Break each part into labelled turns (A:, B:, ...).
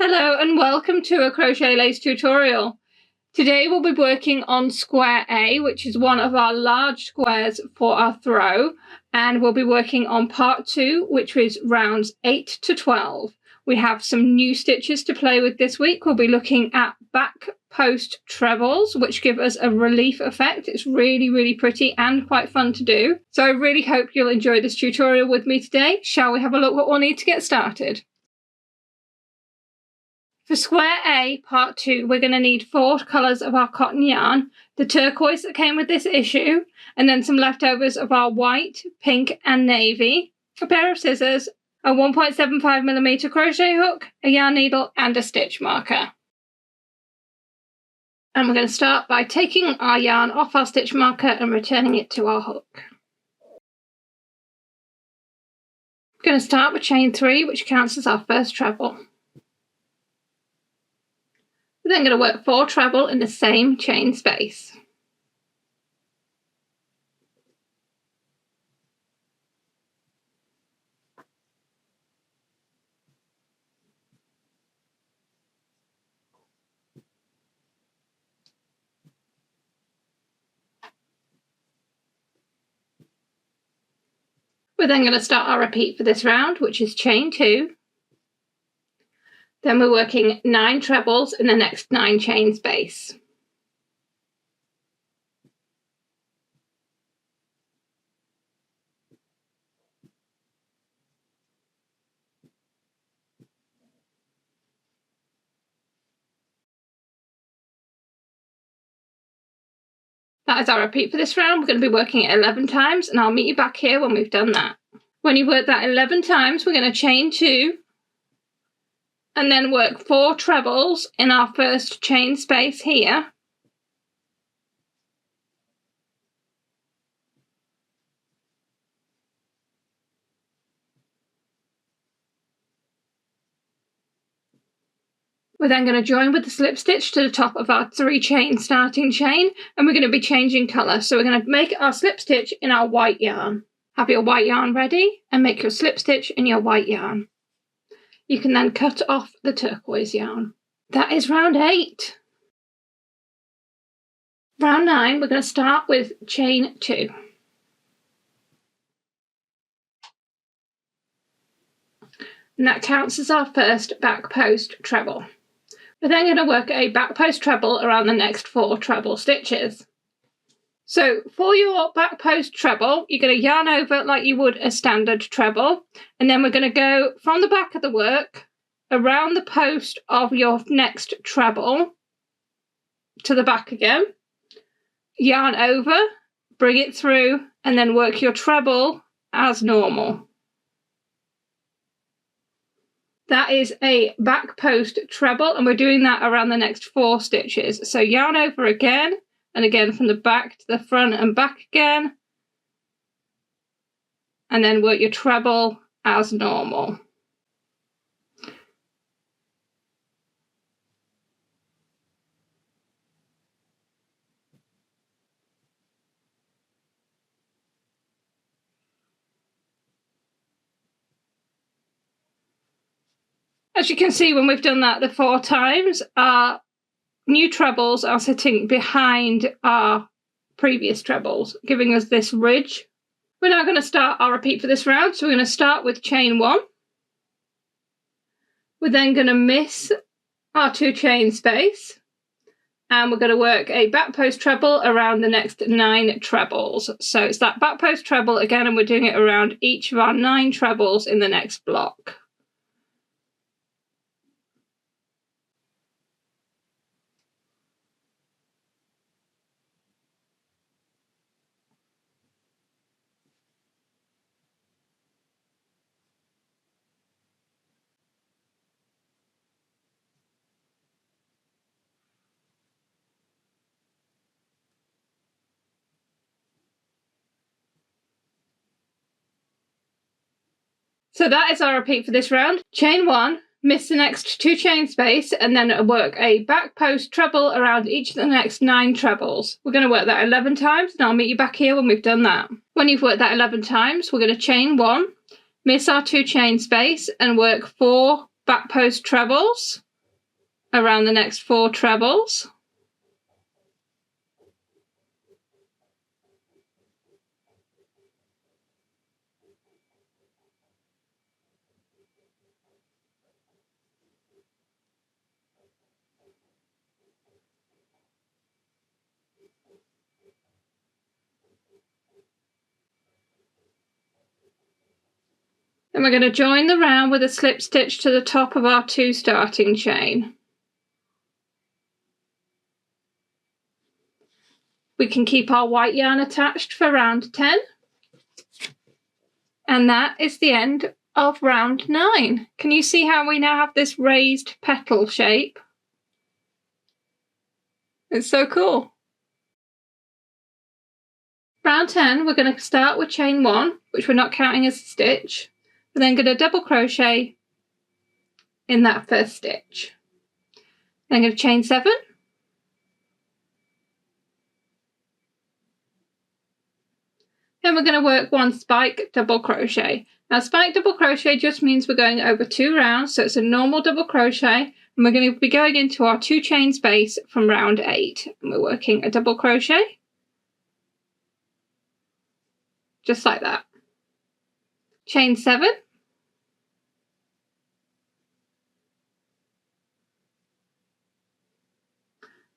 A: Hello and welcome to a crochet lace tutorial. Today we'll be working on square A, which is one of our large squares for our throw, and we'll be working on part 2, which is rounds 8 to 12. We have some new stitches to play with this week. We'll be looking at back post trebles, which give us a relief effect. It's really pretty and quite fun to do. So I really hope you'll enjoy this tutorial with me today. Shall we have a look what we'll need to get started? For square A, part 2, we're going to need 4 colours of our cotton yarn, the turquoise that came with this issue, and then some leftovers of our white, pink and navy, a pair of scissors, a 1.75mm crochet hook, a yarn needle and a stitch marker. And we're going to start by taking our yarn off our stitch marker and returning it to our hook. We're going to start with chain 3, which counts as our first treble. We're then going to work 4 treble in the same chain space. We're then going to start our repeat for this round, which is chain 2. Then we're working 9 trebles in the next 9 chain space. That is our repeat for this round. We're going to be working it 11 times, and I'll meet you back here when we've done that. When you work that 11 times, we're going to chain 2, and then work 4 trebles in our first chain space here. We're then going to join with the slip stitch to the top of our 3 chain starting chain, and we're going to be changing colour. So we're going to make our slip stitch in our white yarn. Have your white yarn ready and make your slip stitch in your white yarn. You can then cut off the turquoise yarn. That is round 8. Round 9, we're going to start with chain 2. And that counts as our first back post treble. We're then going to work a back post treble around the next 4 treble stitches. So for your back post treble, you're going to yarn over like you would a standard treble, and then we're going to go from the back of the work around the post of your next treble to the back again, yarn over, bring it through, and then work your treble as normal. That is a back post treble, and we're doing that around the next 4 stitches. So yarn over again, and again from the back to the front and back again, and then work your treble as normal. As you can see, when we've done that the 4 times, our new trebles are sitting behind our previous trebles, giving us this ridge. We're now going to start our repeat for this round. So we're going to start with chain 1. We're then going to miss our 2 chain space, and we're going to work a back post treble around the next 9 trebles. So it's that back post treble again, and we're doing it around each of our 9 trebles in the next block. So that is our repeat for this round. Chain 1, miss the next 2 chain space, and then work a back post treble around each of the next 9 trebles. We're going to work that 11 times, and I'll meet you back here when we've done that. When you've worked that 11 times, we're going to chain 1, miss our 2 chain space, and work 4 back post trebles, around the next 4 trebles. Then we're going to join the round with a slip stitch to the top of our 2 starting chain. We can keep our white yarn attached for round 10. And that is the end of round 9. Can you see how we now have this raised petal shape? It's so cool. Round 10, we're going to start with chain 1, which we're not counting as a stitch. We're then going to double crochet in that first stitch. Then going to chain 7. Then we're going to work 1 spike double crochet. Now spike double crochet just means we're going over 2 rounds, so it's a normal double crochet, and we're going to be going into our 2 chain space from round 8. And we're working a double crochet, just like that. Chain 7.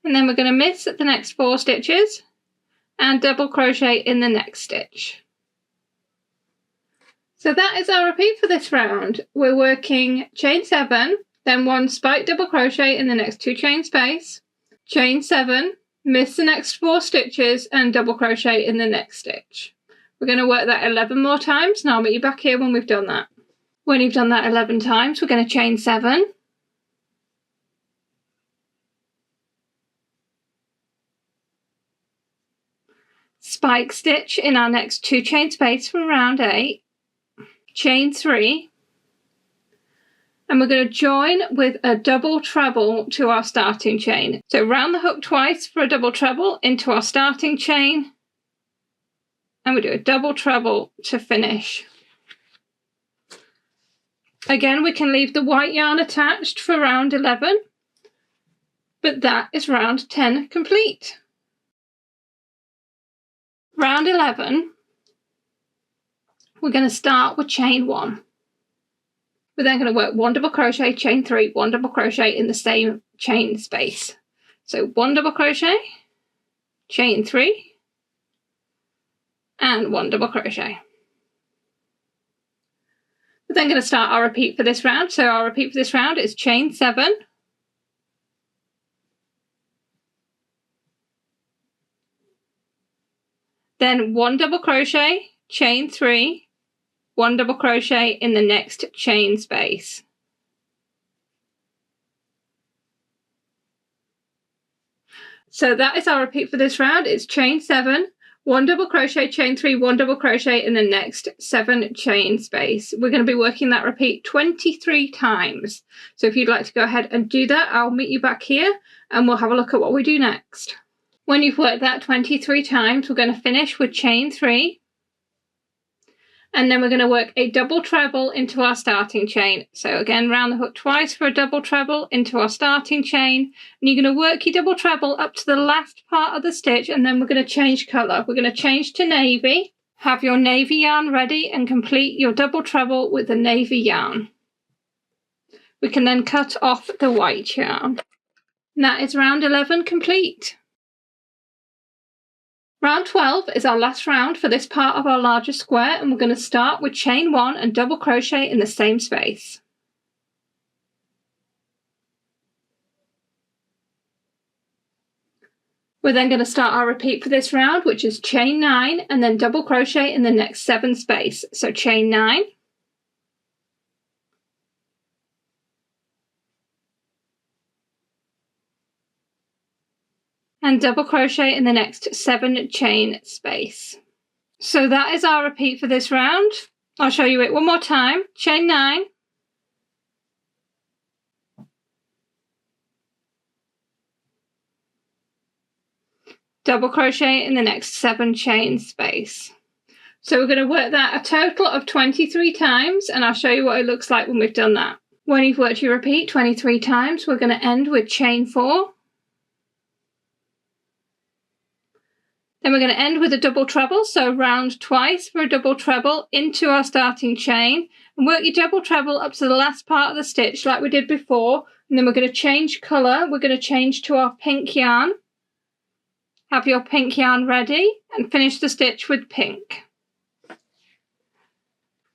A: And then we're going to miss the next 4 stitches and double crochet in the next stitch. So that is our repeat for this round. We're working chain 7, then 1 spike double crochet in the next 2 chain space, chain 7, miss the next 4 stitches and double crochet in the next stitch. We're going to work that 11 more times, and I'll meet you back here when we've done that. When you've done that 11 times, we're going to chain 7, spike stitch in our next 2 chain space from round 8, chain 3, and we're going to join with a double treble to our starting chain. So round the hook twice for a double treble into our starting chain, and we do a double treble to finish. Again, we can leave the white yarn attached for round 11, but that is round 10 complete. Round 11, we're going to start with chain 1. We're then going to work 1 double crochet, chain 3, 1 double crochet in the same chain space. So 1 double crochet, chain 3, and 1 double crochet. We're then going to start our repeat for this round. So our repeat for this round is chain 7, then 1 double crochet, chain 3, 1 double crochet in the next chain space. So that is our repeat for this round. It's chain 7, 1 double crochet, chain 3, 1 double crochet in the next 7 chain space. We're going to be working that repeat 23 times. So if you'd like to go ahead and do that, I'll meet you back here and we'll have a look at what we do next. When you've worked that 23 times, we're going to finish with chain 3. And then we're going to work a double treble into our starting chain. So again, round the hook twice for a double treble into our starting chain. And you're going to work your double treble up to the last part of the stitch, and then we're going to change colour. We're going to change to navy. Have your navy yarn ready and complete your double treble with the navy yarn. We can then cut off the white yarn. And that is round 11 complete. Round 12 is our last round for this part of our larger square, and we're going to start with chain 1 and double crochet in the same space. We're then going to start our repeat for this round, which is chain 9 and then double crochet in the next 7 space. So chain 9, and double crochet in the next 7 chain space. So that is our repeat for this round. I'll show you it one more time. Chain 9, double crochet in the next 7 chain space. So we're going to work that a total of 23 times, and I'll show you what it looks like when we've done that. When you've worked your repeat 23 times, we're going to end with chain 4. Then we're going to end with a double treble, so round twice for a double treble into our starting chain, and work your double treble up to the last part of the stitch like we did before, and then we're going to change colour. We're going to change to our pink yarn. Have your pink yarn ready and finish the stitch with pink.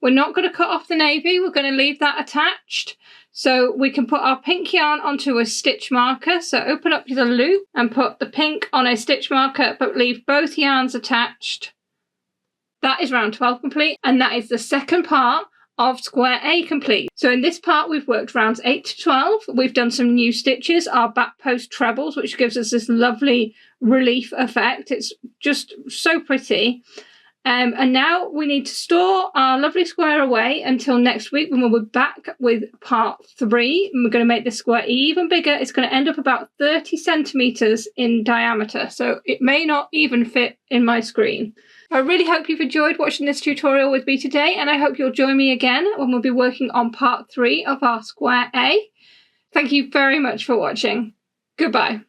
A: We're not going to cut off the navy, we're going to leave that attached. So we can put our pink yarn onto a stitch marker. So open up the loop and put the pink on a stitch marker, but leave both yarns attached. That is round 12 complete, and that is the second part of square A complete. So in this part we've worked rounds 8 to 12. We've done some new stitches, our back post trebles, which gives us this lovely relief effect. It's just so pretty. And now we need to store our lovely square away until next week, when we'll be back with part 3. And we're going to make this square even bigger. It's going to end up about 30 centimetres in diameter, so it may not even fit in my screen. I really hope you've enjoyed watching this tutorial with me today, and I hope you'll join me again when we'll be working on part 3 of our square A. Thank you very much for watching. Goodbye.